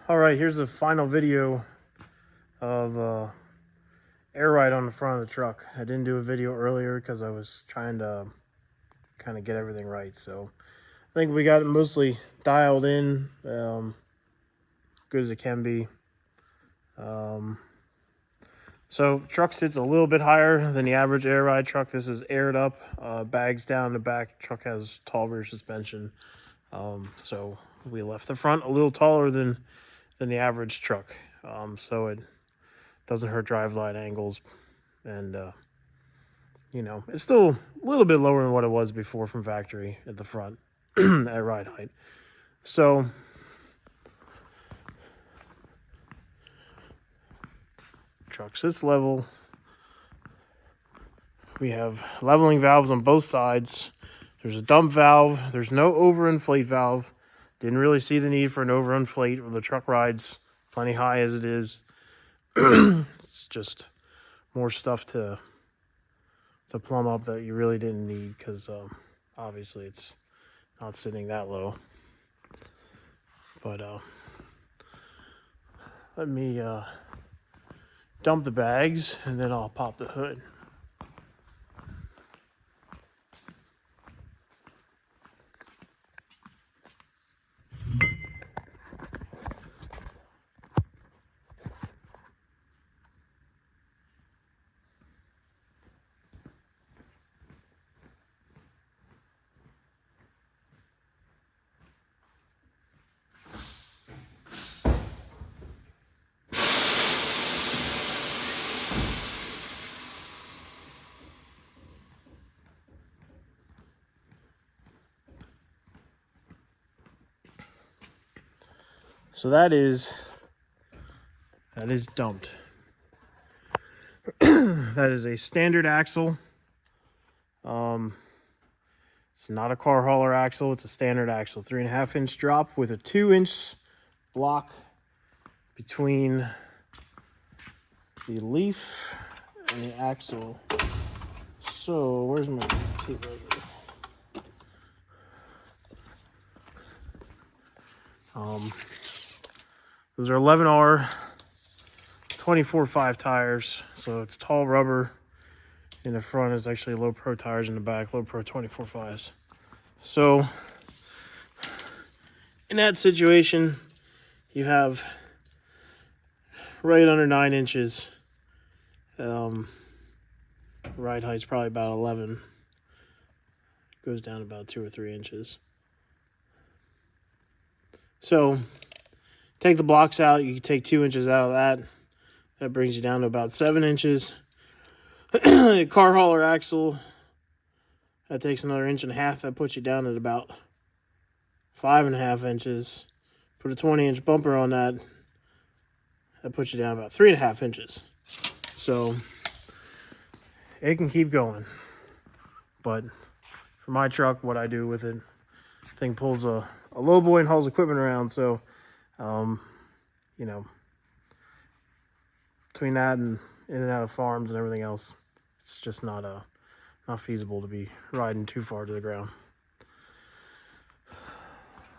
All right, here's the final video of air ride on the front of the truck. I didn't do a video earlier because I was trying to kind of get everything right. So I think we got it mostly dialed in, good as it can be. So truck sits a little bit higher than the average air ride truck. This is aired up, bags down the back. Truck has tall rear suspension. So we left the front a little taller than the average truck. So it doesn't hurt driveline angles. And, it's still a little bit lower than what it was before from factory at the front at ride height. So truck sits level. We have leveling valves on both sides. There's a dump valve. There's no overinflate valve. Didn't really see the need for an overinflate when the truck rides plenty high as it is. It's just more stuff to plumb up that you really didn't need because obviously it's not sitting that low. But let me dump the bags and then I'll pop the hood. So that is dumped. That is a standard axle. It's not a car hauler axle. It's a standard axle. 3.5-inch drop with a 2-inch block between the leaf and the axle. So where's my tape measure? Those are 11R 24.5 tires. So it's tall rubber in the front. Is actually low pro tires in the back, low pro 24.5s. So in that situation, you have right under 9 inches. Ride height's probably about 11. Goes down about 2 or 3 inches. So take the blocks out. You can take 2 inches out of that. That brings you down to about 7 inches. Car hauler axle, that takes another 1.5 inches. That puts you down at about 5.5 inches. Put a 20-inch bumper on that. That puts you down about 3.5 inches. So it can keep going. But for my truck, what I do with it, thing pulls a low boy and hauls equipment around. So, between that and in and out of farms and everything else, it's just not feasible to be riding too far to the ground.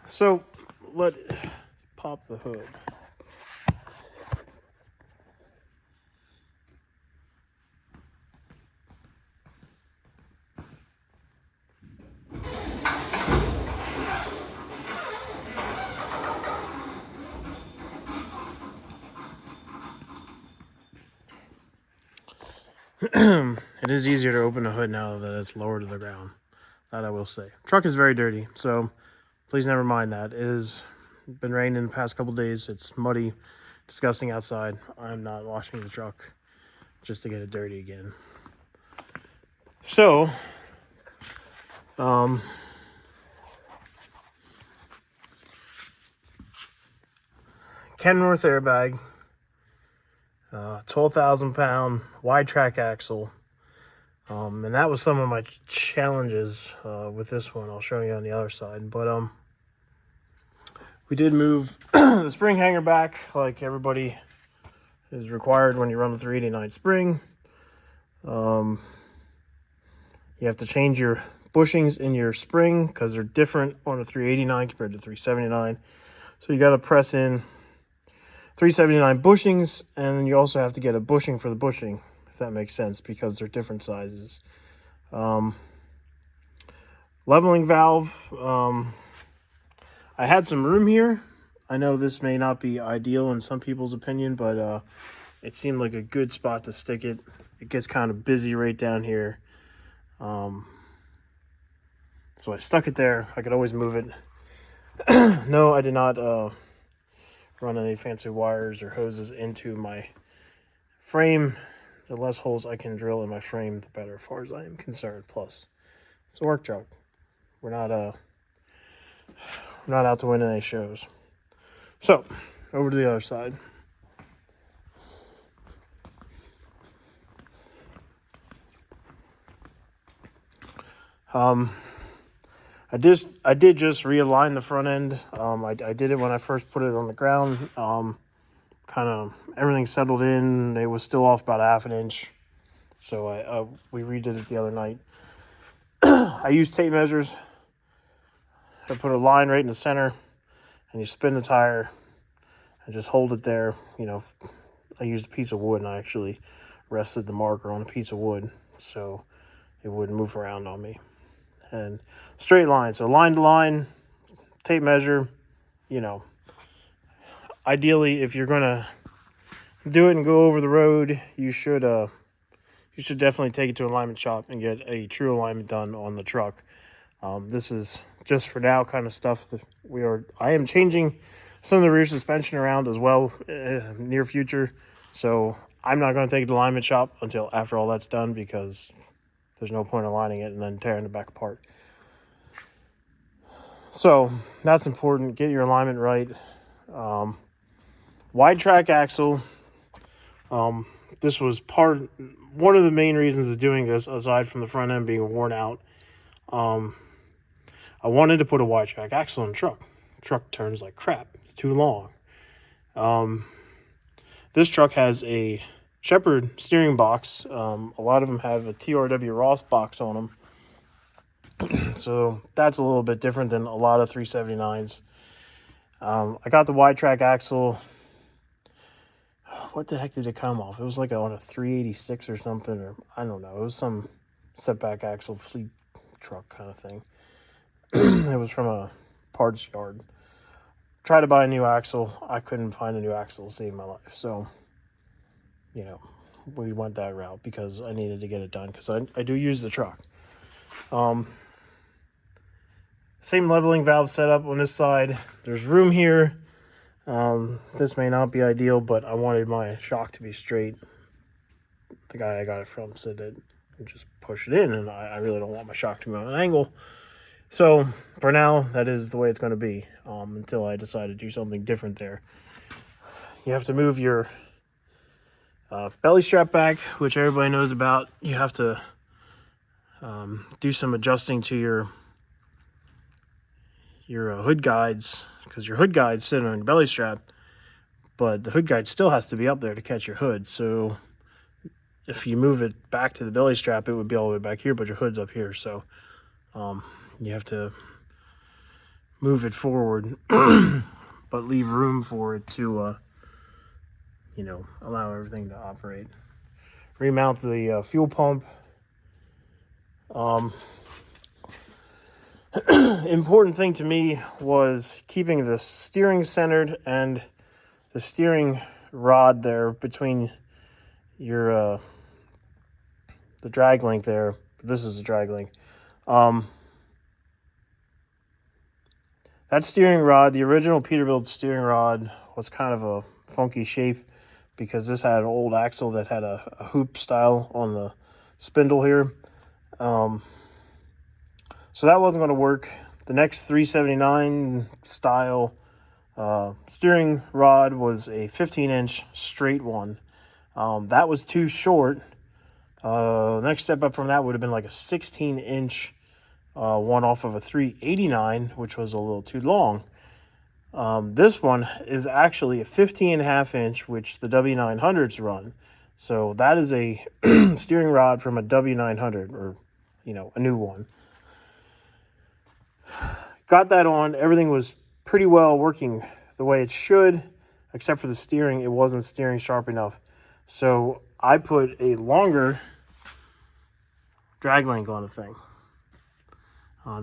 So let's pop the hood. It is easier to open the hood now that it's lower to the ground. That I will say. Truck is very dirty, so please never mind that. It has been raining the past couple days. It's muddy, disgusting outside. I'm not washing the truck just to get it dirty again. So, Kenworth airbag, 12,000-pound wide track axle. And that was some of my challenges with this one. I'll show you on the other side. But we did move the spring hanger back like everybody is required when you run the 389 spring. You have to change your bushings in your spring because they're different on a 389 compared to 379. So you got to press in 379 bushings, and then you also have to get a bushing for the bushing, if that makes sense, because they're different sizes. Leveling valve, I had some room here. I know this may not be ideal in some people's opinion, but it seemed like a good spot to stick it. It gets kind of busy right down here. So I stuck it there. I could always move it. No, I did not run any fancy wires or hoses into my frame. The less holes I can drill in my frame, the better, as far as I am concerned. Plus, it's a work truck. We're not out to win any shows. So, over to the other side. I did just realign the front end. I did it when I first put it on the ground. Kind of everything settled in. It was still off about 1/2 inch, so we redid it the other night. I used tape measures. I put a line right in the center, and you spin the tire and just hold it there. You know, I used a piece of wood, and I actually rested the marker on a piece of wood so it wouldn't move around on me. And straight line, so line to line, tape measure. You know, ideally, if you're gonna do it and go over the road, you should definitely take it to an alignment shop and get a true alignment done on the truck. This is just for now kind of stuff that I am changing some of the rear suspension around as well near future. So I'm not going to take it to the alignment shop until after all that's done, because there's no point in aligning it and then tearing it back apart. So that's important. Get your alignment right. Wide track axle. This was one of the main reasons of doing this, aside from the front end being worn out. I wanted to put a wide track axle in the truck. The truck turns like crap. It's too long. This truck has a Shepherd steering box. A lot of them have a TRW Ross box on them. So that's a little bit different than a lot of 379s. I got the wide track axle. What the heck did it come off? It was like on a 386 or something, or I don't know. It was some setback axle fleet truck kind of thing. It was from a parts yard. Tried to buy a new axle. I couldn't find a new axle to save my life. So, you know, we went that route because I needed to get it done, because I do use the truck. Same leveling valve setup on this side. There's room here. This may not be ideal, but I wanted my shock to be straight. The guy I got it from said that you just push it in, and I really don't want my shock to be on an angle. So for now, that is the way it's going to be, until I decide to do something different there. You have to move your belly strap back, which everybody knows about. You have to do some adjusting to your hood guides, because your hood guides sit on your belly strap, but the hood guide still has to be up there to catch your hood. So if you move it back to the belly strap, it would be all the way back here, but your hood's up here. So you have to move it forward, but leave room for it to, allow everything to operate. Remount the fuel pump. Important thing to me was keeping the steering centered and the steering rod there between your the drag link there. This is the drag link. That steering rod, the original Peterbilt steering rod, was kind of a funky shape, because this had an old axle that had a hoop style on the spindle here. So that wasn't going to work. The next 379 style steering rod was a 15-inch straight one. That was too short. The next step up from that would have been like a 16-inch one off of a 389, which was a little too long. This one is actually a 15.5 inch, which the W900s run. So that is a steering rod from a W900, or, a new one. Got that on. Everything was pretty well working the way it should. except for the steering, it wasn't steering sharp enough. So I put a longer drag link on the thing.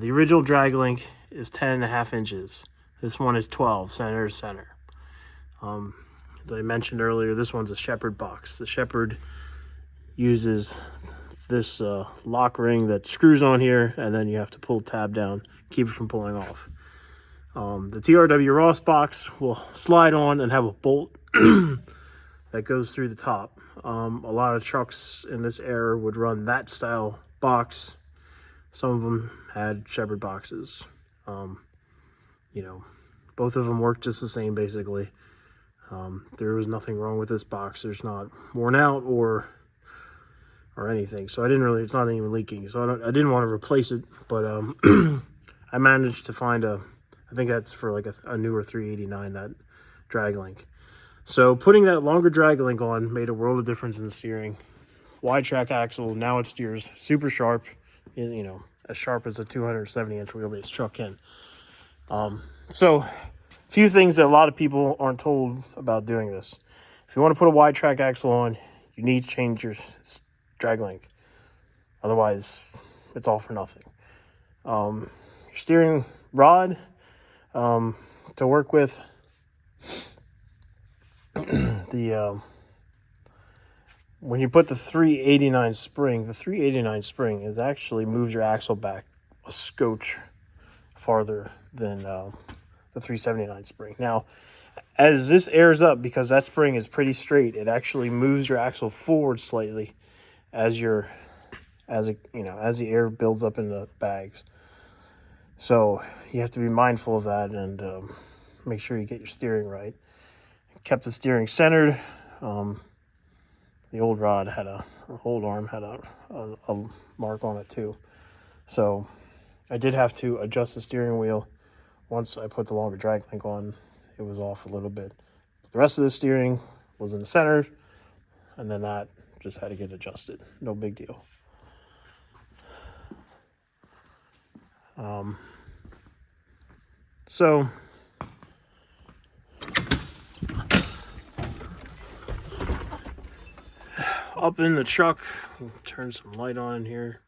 The original drag link is 10.5 inches. This one is 12, center to center. As I mentioned earlier, this one's a Shepherd box. The Shepherd uses this lock ring that screws on here, and then you have to pull the tab down, keep it from pulling off. The TRW Ross box will slide on and have a bolt that goes through the top. A lot of trucks in this era would run that style box. Some of them had Shepherd boxes. You know, both of them work just the same basically. There was nothing wrong with this box. There's not worn out or anything. So I didn't really, it's not even leaking. So I didn't want to replace it, but I managed to find I think that's for like a newer 389, that drag link. So putting that longer drag link on made a world of difference in the steering. Wide track axle, now it steers super sharp, you know, as sharp as a 270-inch wheelbase truck can. So a few things that a lot of people aren't told about doing this. If you want to put a wide track axle on, you need to change your drag link. Otherwise, it's all for nothing. Your steering rod to work with, when you put the 389 spring, the 389 spring is actually moves your axle back a scotch farther than the 379 spring. Now, as this airs up, because that spring is pretty straight, it actually moves your axle forward slightly as the air builds up in the bags. So you have to be mindful of that and make sure you get your steering right. Kept the steering centered. The old rod had old arm had a mark on it too. So I did have to adjust the steering wheel. Once I put the longer drag link on, it was off a little bit. The rest of the steering was in the center, and then that just had to get adjusted. No big deal. So up in the truck, we'll turn some light on in here.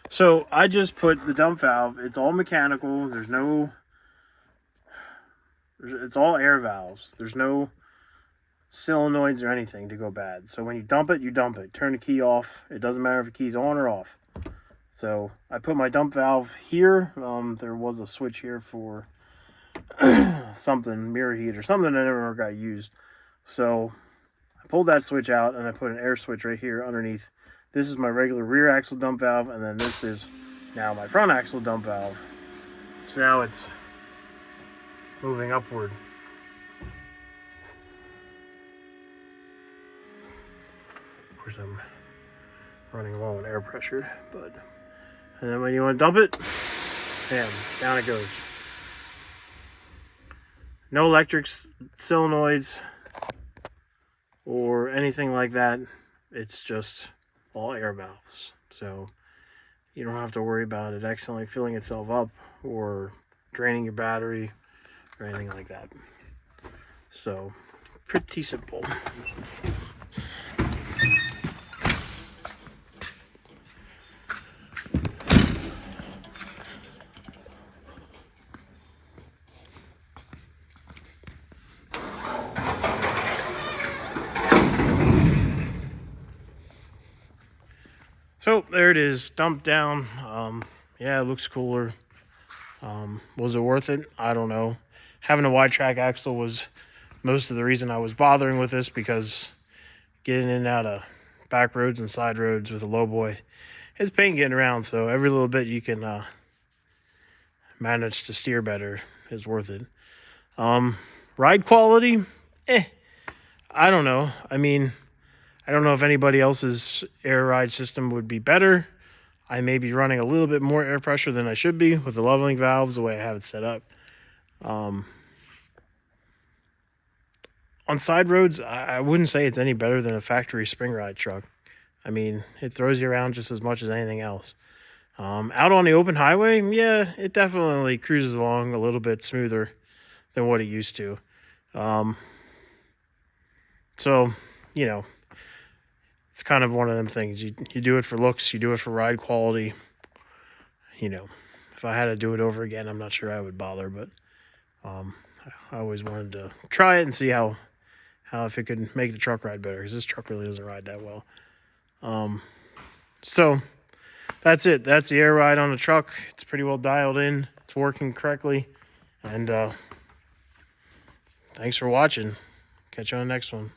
So I just put the dump valve. It's all mechanical. It's all air valves. There's no solenoids or anything to go bad. So when you dump it, you dump it. Turn the key off. It doesn't matter if the key's on or off. So I put my dump valve here. There was a switch here for something, mirror heat or something that never got used. So I pulled that switch out and I put an air switch right here underneath. This is my regular rear axle dump valve, and then this is now my front axle dump valve. So now it's moving upward. Of course, I'm running low on air pressure, and then when you want to dump it, bam, down it goes. No electric solenoids or anything like that. It's just all air valves. So you don't have to worry about it accidentally filling itself up or draining your battery or anything like that. So pretty simple. So there it is, dumped down. Yeah, it looks cooler. Was it worth it? I don't know. Having a wide track axle was most of the reason I was bothering with this, because getting in and out of back roads and side roads with a low boy, it's pain getting around. So every little bit you can manage to steer better is worth it. Ride quality, I don't know. I mean, I don't know if anybody else's air ride system would be better. I may be running a little bit more air pressure than I should be with the leveling valves the way I have it set up. On side roads, I wouldn't say it's any better than a factory spring ride truck. I mean, it throws you around just as much as anything else. Out on the open highway, yeah, it definitely cruises along a little bit smoother than what it used to. So, you know, it's kind of one of them things. You do it for looks, you do it for ride quality. You know, if I had to do it over again, I'm not sure I would bother, but I always wanted to try it and see how if it could make the truck ride better, because this truck really doesn't ride that well. So that's it. That's the air ride on the truck. It's pretty well dialed in. It's working correctly. And thanks for watching. Catch you on the next one.